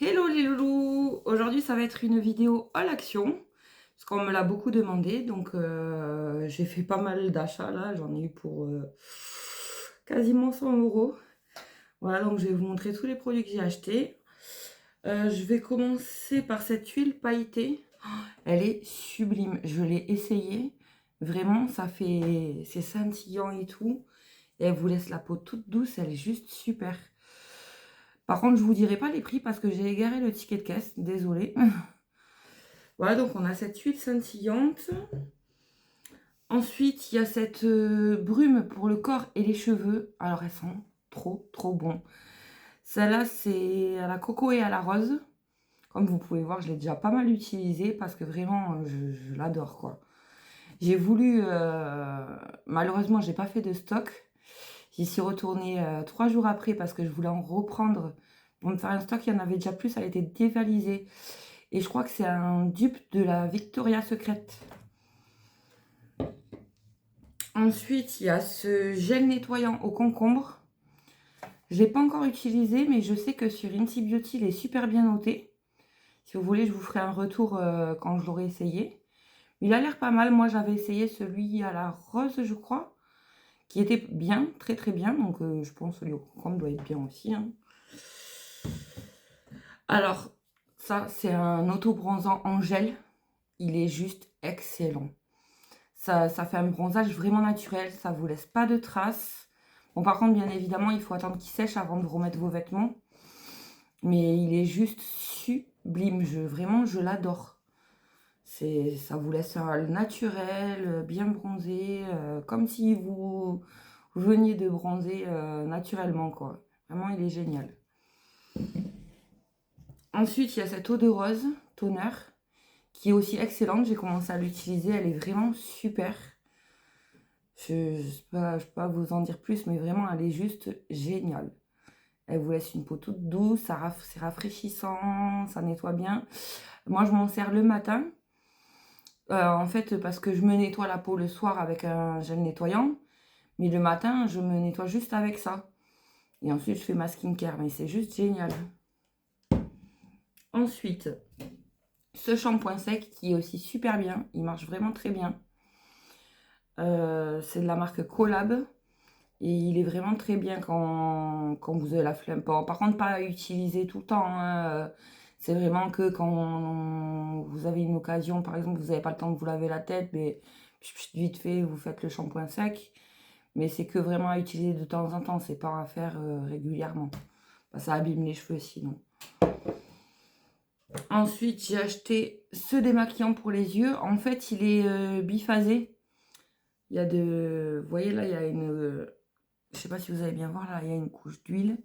Hello les loulous! Aujourd'hui ça va être une vidéo haul action, parce qu'on me l'a beaucoup demandé, donc j'ai fait pas mal d'achats là, j'en ai eu pour quasiment 100 €. Voilà, donc je vais vous montrer tous les produits que j'ai achetés. Je vais commencer par cette huile pailletée. Elle est sublime, je l'ai essayée, vraiment c'est scintillant et tout, et elle vous laisse la peau toute douce, elle est juste super. Par contre, je vous dirai pas les prix parce que j'ai égaré le ticket de caisse, désolée. Voilà, donc on a cette huile scintillante. Ensuite, il y a cette brume pour le corps et les cheveux. Alors, elles sont trop bon. Celle-là, c'est à la coco et à la rose. Comme vous pouvez voir, je l'ai déjà pas mal utilisée parce que vraiment, je l'adore, quoi. J'ai voulu... malheureusement, j'ai pas fait de stock. J'y suis retournée 3 jours après parce que je voulais en reprendre. Pour me faire un stock, il y en avait déjà plus, elle était dévalisée. Et je crois que c'est un dupe de la Victoria's Secret. Ensuite, il y a ce gel nettoyant au concombre. Je ne l'ai pas encore utilisé, mais je sais que sur Inti Beauty, il est super bien noté. Si vous voulez, je vous ferai un retour quand je l'aurai essayé. Il a l'air pas mal. Moi, j'avais essayé celui à la rose, je crois, qui était bien, très bien. Donc, je pense que celui au concombre doit être bien aussi, hein. Alors, ça, c'est un auto-bronzant en gel. Il est juste excellent. Ça fait un bronzage vraiment naturel, ça vous laisse pas de traces. Bon, par contre, bien évidemment, il faut attendre qu'il sèche avant de remettre vos vêtements. Mais il est juste sublime. Vraiment, je l'adore. Ça vous laisse un naturel, bien bronzé, comme si vous veniez de bronzer naturellement, quoi. Vraiment, il est génial. Ensuite, il y a cette eau de rose, toner, qui est aussi excellente. J'ai commencé à l'utiliser, elle est vraiment super. Je ne peux pas vous en dire plus, mais vraiment, elle est juste géniale. Elle vous laisse une peau toute douce, c'est rafraîchissant, ça nettoie bien. Moi, je m'en sers le matin, en fait, parce que je me nettoie la peau le soir avec un gel nettoyant, mais le matin, je me nettoie juste avec ça. Et ensuite, je fais ma skincare, mais c'est juste génial. Ensuite, ce shampoing sec qui est aussi super bien, il marche vraiment très bien. C'est de la marque Collab. Et il est vraiment très bien quand vous avez la flemme. Bon, par contre, pas à utiliser tout le temps, hein. C'est vraiment que quand vous avez une occasion, par exemple, vous n'avez pas le temps de vous laver la tête, mais vite fait, vous faites le shampoing sec. Mais c'est que vraiment à utiliser de temps en temps, c'est pas à faire régulièrement. Ça abîme les cheveux sinon. Ensuite, j'ai acheté ce démaquillant pour les yeux. En fait, il est biphasé. Il y a de... Vous voyez là, il y a une... Je sais pas si vous allez bien voir, là, il y a une couche d'huile.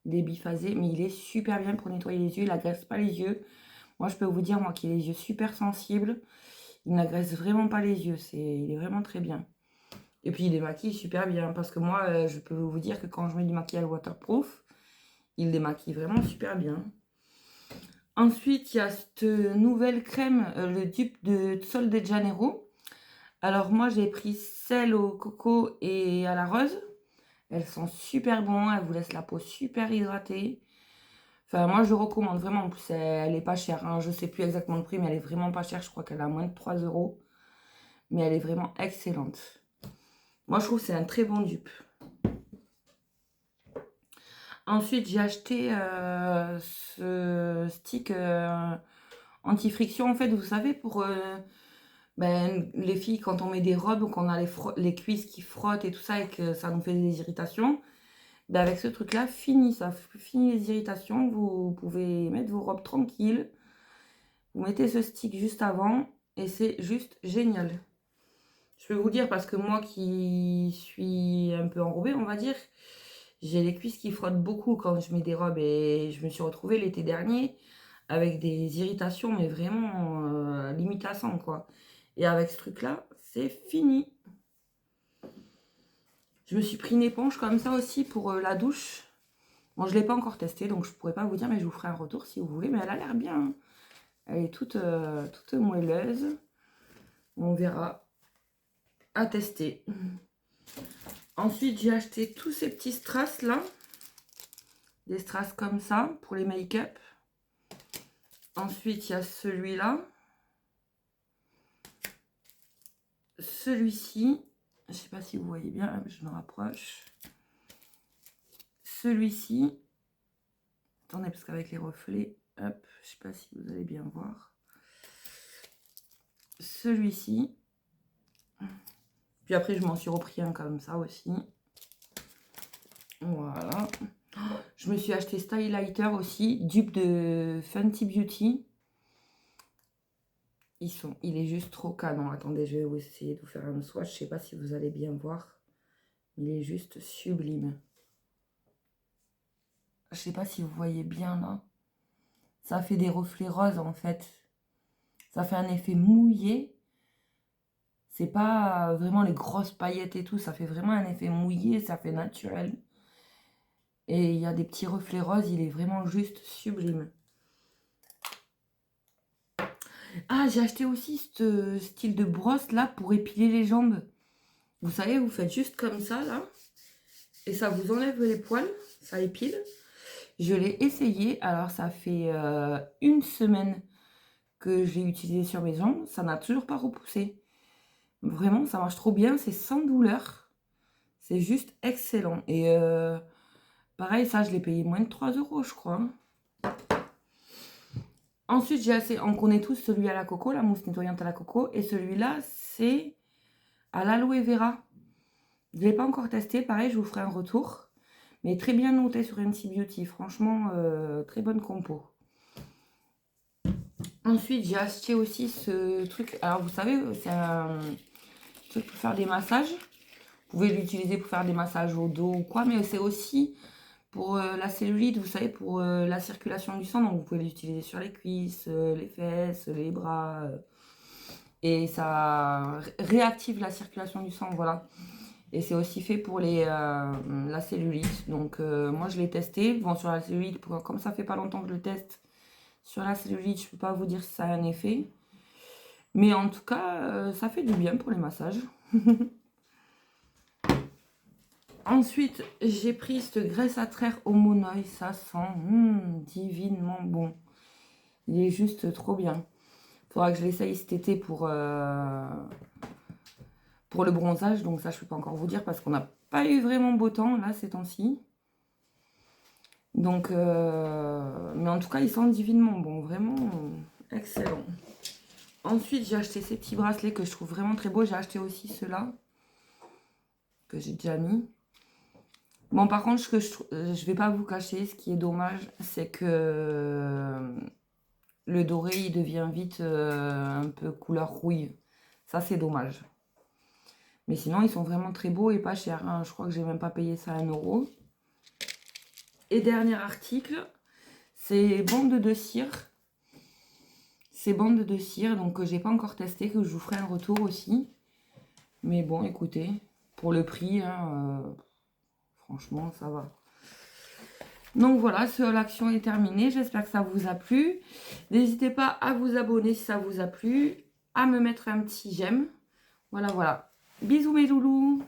Il est biphasé, mais il est super bien pour nettoyer les yeux. Il n'agresse pas les yeux. Moi, je peux vous dire, moi, qui ai les yeux super sensibles, il n'agresse vraiment pas les yeux. Il est vraiment très bien. Et puis, il démaquille super bien. Parce que moi, je peux vous dire que quand je mets du maquillage waterproof, il démaquille vraiment super bien. Ensuite, il y a cette nouvelle crème, le dupe de Sol de Janeiro. Alors, moi, j'ai pris celle au coco et à la rose. Elles sont super bonnes, elles vous laissent la peau super hydratée. Enfin, moi, je recommande vraiment. En plus, elle est pas chère, hein. Je sais plus exactement le prix, mais elle est vraiment pas chère. Je crois qu'elle a moins de 3 €. Mais elle est vraiment excellente. Moi, je trouve que c'est un très bon dupe. Ensuite, j'ai acheté ce stick anti-friction. En fait, vous savez, pour les filles, quand on met des robes, qu'on a les cuisses qui frottent et tout ça, et que ça nous fait des irritations. Ben avec ce truc là, ça finit les irritations. Vous pouvez mettre vos robes tranquilles. Vous mettez ce stick juste avant et c'est juste génial. Je peux vous dire, parce que moi qui suis un peu enrobée, on va dire, j'ai les cuisses qui frottent beaucoup quand je mets des robes, et je me suis retrouvée l'été dernier avec des irritations, mais vraiment limite à 100, quoi. Et avec ce truc là, c'est fini. Je me suis pris une éponge comme ça aussi pour la douche. Bon, je ne l'ai pas encore testé, donc je ne pourrais pas vous dire, mais je vous ferai un retour si vous voulez. Mais elle a l'air bien, hein. Elle est toute moelleuse. On verra. À tester. Ensuite, j'ai acheté tous ces petits strass là. Des strass comme ça pour les make-up. Ensuite, il y a celui-là. Celui-ci, je sais pas si vous voyez bien, je me rapproche. Celui-ci, attendez, parce qu'avec les reflets, hop, je sais pas si vous allez bien voir. Celui-ci. Puis après, je m'en suis repris un comme ça aussi. Voilà. Je me suis acheté Style Lighter aussi, dupe de Fenty Beauty. Il est juste trop canon. Attendez, je vais essayer de vous faire un swatch. Je sais pas si vous allez bien voir. Il est juste sublime. Je sais pas si vous voyez bien là. Ça fait des reflets roses en fait. Ça fait un effet mouillé. C'est pas vraiment les grosses paillettes et tout. Ça fait vraiment un effet mouillé. Ça fait naturel. Et il y a des petits reflets roses. Il est vraiment juste sublime. Ah, j'ai acheté aussi ce style de brosse là pour épiler les jambes. Vous savez, vous faites juste comme ça là. Et ça vous enlève les poils. Ça épile. Je l'ai essayé. Alors ça fait une semaine que j'ai utilisé sur mes jambes. Ça n'a toujours pas repoussé. Vraiment, ça marche trop bien. C'est sans douleur. C'est juste excellent. Et pareil, ça, je l'ai payé moins de 3 € je crois. Ensuite, on connaît tous celui à la coco, la mousse nettoyante à la coco. Et celui-là, c'est à l'aloe vera. Je ne l'ai pas encore testé. Pareil, je vous ferai un retour. Mais très bien noté sur Fenty Beauty. Franchement, très bonne compo. Ensuite, j'ai acheté aussi ce truc. Alors, vous savez, c'est un truc pour faire des massages. Vous pouvez l'utiliser pour faire des massages au dos ou quoi. Mais c'est aussi pour la cellulite, vous savez, pour la circulation du sang. Donc, vous pouvez l'utiliser sur les cuisses, les fesses, les bras. Et ça réactive la circulation du sang, voilà. Et c'est aussi fait pour la cellulite. Donc, moi, je l'ai testé. Bon, sur la cellulite, comme ça fait pas longtemps que je le teste, sur la cellulite, je peux pas vous dire si ça a un effet. Mais en tout cas, ça fait du bien pour les massages. Ensuite, j'ai pris cette graisse à traire au monoeil. Ça sent divinement bon. Il est juste trop bien. Il faudra que je l'essaye cet été pour le bronzage. Donc ça, je ne peux pas encore vous dire parce qu'on n'a pas eu vraiment beau temps là ces temps-ci. Donc, mais en tout cas, il sent divinement bon. Vraiment excellent. Ensuite, j'ai acheté ces petits bracelets que je trouve vraiment très beaux. J'ai acheté aussi ceux-là que j'ai déjà mis. Bon, par contre, je vais pas vous cacher, ce qui est dommage, c'est que le doré, il devient vite un peu couleur rouille. Ça, c'est dommage. Mais sinon, ils sont vraiment très beaux et pas chers. Hein. Je crois que j'ai même pas payé ça 1 €. Et dernier article, c'est bandes de cire. Ces bandes de cire, donc que j'ai pas encore testé, que je vous ferai un retour aussi. Mais bon, écoutez, pour le prix, hein, franchement, ça va. Donc voilà, l'action est terminée. J'espère que ça vous a plu. N'hésitez pas à vous abonner si ça vous a plu, à me mettre un petit j'aime. Voilà, voilà. Bisous mes loulous.